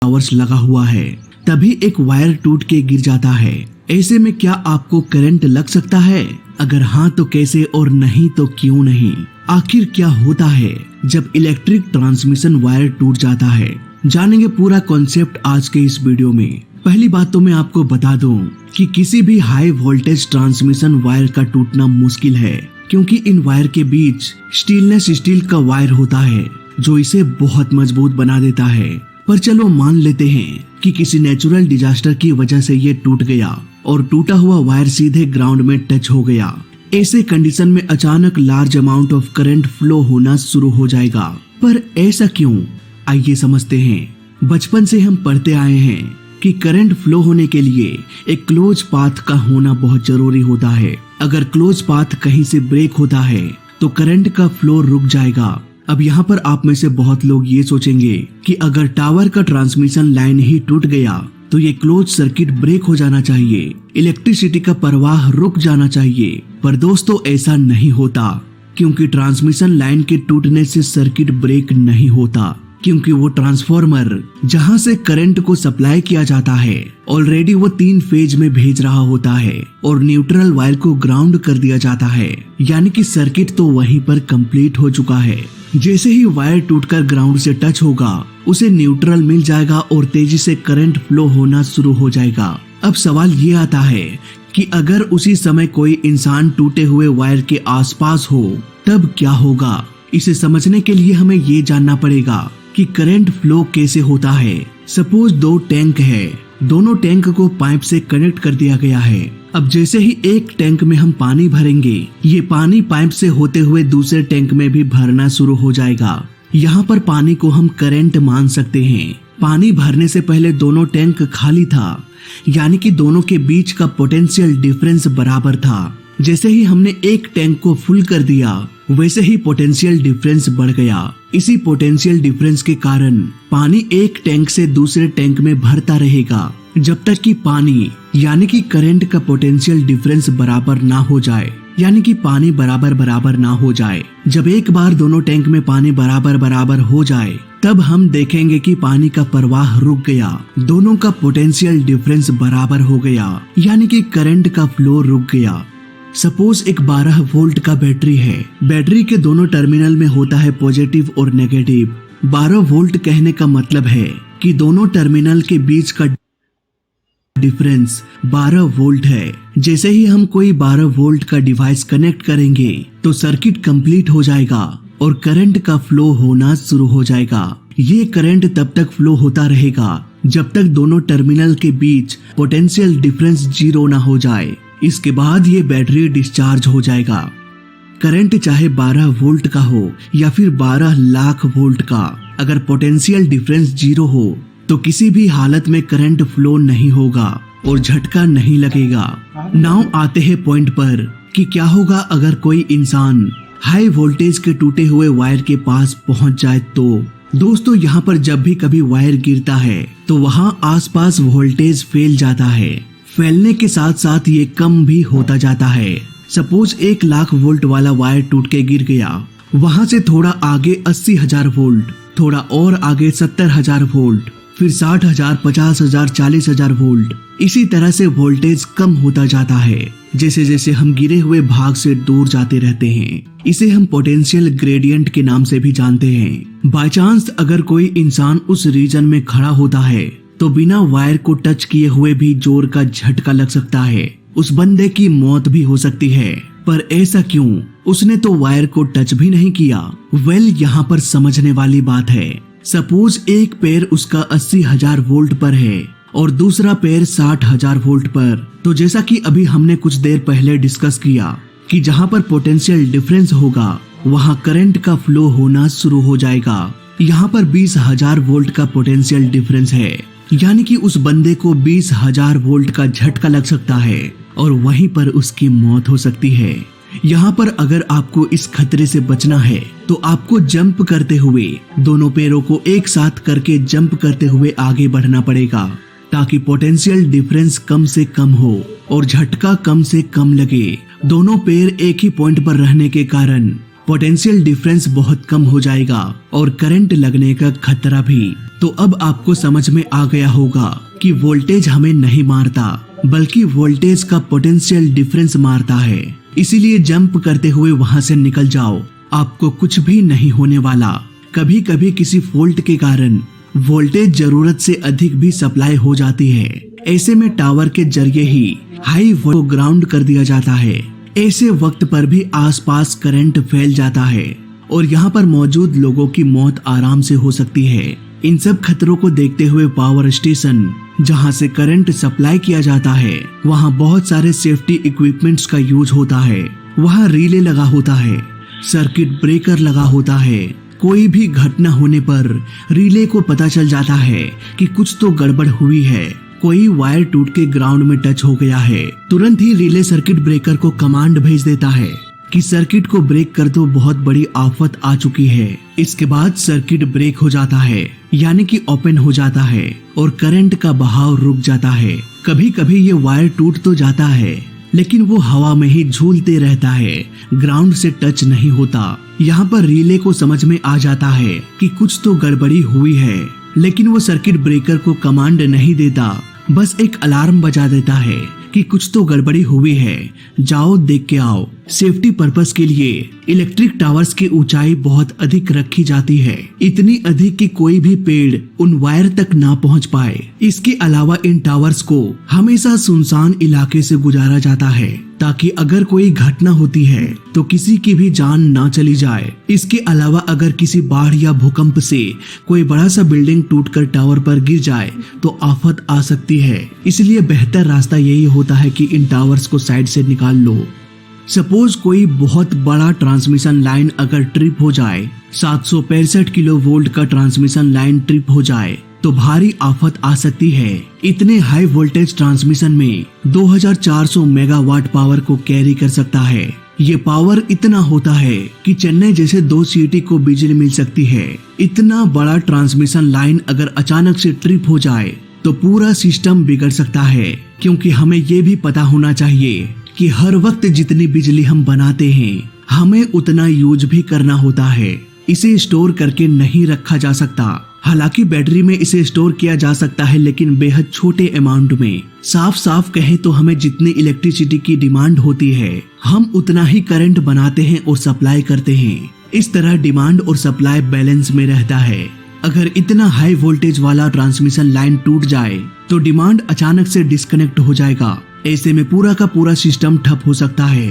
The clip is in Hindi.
टावर्स लगा हुआ है, तभी एक वायर टूट के गिर जाता है। ऐसे में क्या आपको करंट लग सकता है? अगर हाँ तो कैसे, और नहीं तो क्यों नहीं? आखिर क्या होता है जब इलेक्ट्रिक ट्रांसमिशन वायर टूट जाता है? जानेंगे पूरा कॉन्सेप्ट आज के इस वीडियो में। पहली बात तो मैं आपको बता दूं कि किसी भी हाई वोल्टेज ट्रांसमिशन वायर का टूटना मुश्किल है, क्योंकि इन वायर के बीच स्टेनलेस स्टील का वायर होता है जो इसे बहुत मजबूत बना देता है। पर चलो मान लेते हैं कि किसी नेचुरल डिजास्टर की वजह से ये टूट गया और टूटा हुआ वायर सीधे ग्राउंड में टच हो गया। ऐसे कंडीशन में अचानक large amount of current flow होना शुरू हो जाएगा। पर ऐसा क्यों? आइए समझते हैं। बचपन से हम पढ़ते आए हैं कि करंट फ्लो होने के लिए एक क्लोज पाथ का होना बहुत जरूरी होता है। अगर क्लोज पाथ कहीं से ब्रेक होता है तो करंट का फ्लो रुक जाएगा। अब यहाँ पर आप में से बहुत लोग ये सोचेंगे कि अगर टावर का ट्रांसमिशन लाइन ही टूट गया तो ये क्लोज सर्किट ब्रेक हो जाना चाहिए, इलेक्ट्रिसिटी का प्रवाह रुक जाना चाहिए। पर दोस्तों ऐसा नहीं होता, क्योंकि ट्रांसमिशन लाइन के टूटने से सर्किट ब्रेक नहीं होता, क्योंकि वो ट्रांसफॉर्मर जहां से करंट को सप्लाई किया जाता है ऑलरेडी वो 3 फेज में भेज रहा होता है और न्यूट्रल वायर को ग्राउंड कर दिया जाता है, यानी कि सर्किट तो वहीं पर कंप्लीट हो चुका है। जैसे ही वायर टूटकर ग्राउंड से टच होगा उसे न्यूट्रल मिल जाएगा और तेजी से करंट फ्लो होना शुरू हो जाएगा। अब सवाल ये आता है कि अगर उसी समय कोई इंसान टूटे हुए वायर के आसपास हो तब क्या होगा? इसे समझने के लिए हमें ये जानना पड़ेगा कि करंट फ्लो कैसे होता है। सपोज 2 टैंक है, दोनों टैंक को पाइप से कनेक्ट कर दिया गया है। अब जैसे ही एक टैंक में हम पानी भरेंगे, ये पानी पाइप से होते हुए दूसरे टैंक में भी भरना शुरू हो जाएगा। यहाँ पर पानी को हम करंट मान सकते हैं। पानी भरने से पहले दोनों टैंक खाली था, यानी कि दोनों के बीच का पोटेंशियल डिफरेंस बराबर था। जैसे ही हमने एक टैंक को फुल कर दिया वैसे ही पोटेंशियल डिफरेंस बढ़ गया। इसी पोटेंशियल डिफरेंस के कारण पानी एक टैंक से दूसरे टैंक में भरता रहेगा जब तक कि पानी यानी कि करंट का पोटेंशियल डिफरेंस बराबर ना हो जाए, यानी कि पानी बराबर ना हो जाए। जब एक बार दोनों टैंक में पानी बराबर हो जाए तब हम देखेंगे कि पानी का प्रवाह रुक गया, दोनों का पोटेंशियल डिफरेंस बराबर हो गया, यानी कि करंट का फ्लो रुक गया। सपोज एक 12 वोल्ट का बैटरी है। बैटरी के दोनों टर्मिनल में होता है पॉजिटिव और नेगेटिव। 12 वोल्ट कहने का मतलब है कि दोनों टर्मिनल के बीच का डिफरेंस 12 वोल्ट है। जैसे ही हम कोई 12 वोल्ट का डिवाइस कनेक्ट करेंगे तो सर्किट कंप्लीट हो जाएगा और करंट का फ्लो होना शुरू हो जाएगा। ये करंट तब तक फ्लो होता रहेगा जब तक दोनों टर्मिनल के बीच पोटेंशियल डिफरेंस 0 ना हो जाए। इसके बाद ये बैटरी डिस्चार्ज हो जाएगा। करंट चाहे 12 वोल्ट का हो या फिर 12 लाख वोल्ट का, अगर पोटेंशियल डिफरेंस 0 हो तो किसी भी हालत में करंट फ्लो नहीं होगा और झटका नहीं लगेगा। नाउ आते हैं पॉइंट पर कि क्या होगा अगर कोई इंसान हाई वोल्टेज के टूटे हुए वायर के पास पहुंच जाए तो। दोस्तों यहाँ पर जब भी कभी वायर गिरता है तो वहाँ आसपास वोल्टेज फैल जाता है। फैलने के साथ साथ ये कम भी होता जाता है। सपोज 1 लाख वोल्ट वाला वायर टूट के गिर गया, वहां से थोड़ा आगे 80,000 वोल्ट, थोड़ा और आगे 70,000 वोल्ट, फिर 60,000, 50,000, 40,000 वोल्ट। इसी तरह से वोल्टेज कम होता जाता है जैसे जैसे हम गिरे हुए भाग से दूर जाते रहते हैं। इसे हम पोटेंशियल ग्रेडियंट के नाम से भी जानते हैं। बाय चांस अगर कोई इंसान उस रीजन में खड़ा होता है तो बिना वायर को टच किए हुए भी जोर का झटका लग सकता है, उस बंदे की मौत भी हो सकती है। पर ऐसा क्यों? उसने तो वायर को टच भी नहीं किया। यहाँ पर समझने वाली बात है। सपोज एक पैर उसका 80,000 वोल्ट पर है और दूसरा पैर 60,000 वोल्ट पर। तो जैसा कि अभी हमने कुछ देर पहले डिस्कस किया कि जहाँ पर पोटेंशियल डिफरेंस होगा वहाँ करंट का फ्लो होना शुरू हो जाएगा। यहाँ पर 20,000 वोल्ट का पोटेंशियल डिफरेंस है, यानी कि उस बंदे को 20,000 वोल्ट का झटका लग सकता है और वहीं पर उसकी मौत हो सकती है। यहाँ पर अगर आपको इस खतरे से बचना है तो आपको जंप करते हुए दोनों पैरों को एक साथ करके जंप करते हुए आगे बढ़ना पड़ेगा, ताकि पोटेंशियल डिफरेंस कम से कम हो और झटका कम से कम लगे। दोनों पैर एक ही पॉइंट पर रहने के कारण पोटेंशियल डिफरेंस बहुत कम हो जाएगा और करंट लगने का खतरा भी तो अब आपको समझ में आ गया होगा कि वोल्टेज हमें नहीं मारता, बल्कि वोल्टेज का पोटेंशियल डिफरेंस मारता है। इसीलिए जंप करते हुए वहां से निकल जाओ, आपको कुछ भी नहीं होने वाला। कभी कभी किसी फॉल्ट के कारण वोल्टेज जरूरत से अधिक भी सप्लाई हो जाती है। ऐसे में टावर के जरिए ही हाई वोल्टेज को ग्राउंड कर दिया जाता है। ऐसे वक्त पर भी आसपास करंट फैल जाता है और यहाँ पर मौजूद लोगों की मौत आराम से हो सकती है। इन सब खतरों को देखते हुए पावर स्टेशन जहाँ से करंट सप्लाई किया जाता है, वहाँ बहुत सारे सेफ्टी इक्विपमेंट्स का यूज होता है। वहाँ रिले लगा होता है, सर्किट ब्रेकर लगा होता है। कोई भी घटना होने पर रिले को पता चल जाता है कि कुछ तो गड़बड़ हुई है, कोई वायर टूट के ग्राउंड में टच हो गया है। तुरंत ही रिले सर्किट ब्रेकर को कमांड भेज देता है कि सर्किट को ब्रेक कर दो, बहुत बड़ी आफत आ चुकी है। इसके बाद सर्किट ब्रेक हो जाता है, यानी कि ओपन हो जाता है और करंट का बहाव रुक जाता है। कभी कभी ये वायर टूट तो जाता है, लेकिन वो हवा में ही झूलते रहता है, ग्राउंड से टच नहीं होता। यहाँ पर रिले को समझ में आ जाता है कि कुछ तो गड़बड़ी हुई है, लेकिन वो सर्किट ब्रेकर को कमांड नहीं देता, बस एक अलार्म बजा देता है कि कुछ तो गड़बड़ी हुई है, जाओ देख के आओ। सेफ्टी पर्पस के लिए इलेक्ट्रिक टावर्स की ऊंचाई बहुत अधिक रखी जाती है, इतनी अधिक कि कोई भी पेड़ उन वायर तक ना पहुंच पाए। इसके अलावा इन टावर्स को हमेशा सुनसान इलाके से गुजारा जाता है, ताकि अगर कोई घटना होती है तो किसी की भी जान ना चली जाए। इसके अलावा अगर किसी बाढ़ या भूकंप से कोई बड़ा सा बिल्डिंग टूटकर टावर पर गिर जाए तो आफत आ सकती है। इसलिए बेहतर रास्ता यही होता है कि इन टावर्स को साइड से निकाल लो। सपोज कोई बहुत बड़ा ट्रांसमिशन लाइन अगर ट्रिप हो जाए, 765 किलो वोल्ट का ट्रांसमिशन लाइन ट्रिप हो जाए तो भारी आफत आ सकती है। इतने हाई वोल्टेज ट्रांसमिशन में 2400 मेगावाट पावर को कैरी कर सकता है। ये पावर इतना होता है कि चेन्नई जैसे 2 सिटी को बिजली मिल सकती है। इतना बड़ा ट्रांसमिशन लाइन अगर अचानक से ट्रिप हो जाए तो पूरा सिस्टम बिगड़ सकता है, क्योंकि हमें ये भी पता होना चाहिए कि हर वक्त जितनी बिजली हम बनाते हैं हमें उतना यूज भी करना होता है। इसे स्टोर करके नहीं रखा जा सकता। हालांकि बैटरी में इसे स्टोर किया जा सकता है, लेकिन बेहद छोटे अमाउंट में। साफ साफ कहें तो हमें जितनी इलेक्ट्रिसिटी की डिमांड होती है हम उतना ही करंट बनाते हैं और सप्लाई करते हैं। इस तरह डिमांड और सप्लाई बैलेंस में रहता है। अगर इतना हाई वोल्टेज वाला ट्रांसमिशन लाइन टूट जाए तो डिमांड अचानक से डिस्कनेक्ट हो जाएगा। ऐसे में पूरा का पूरा सिस्टम ठप हो सकता है।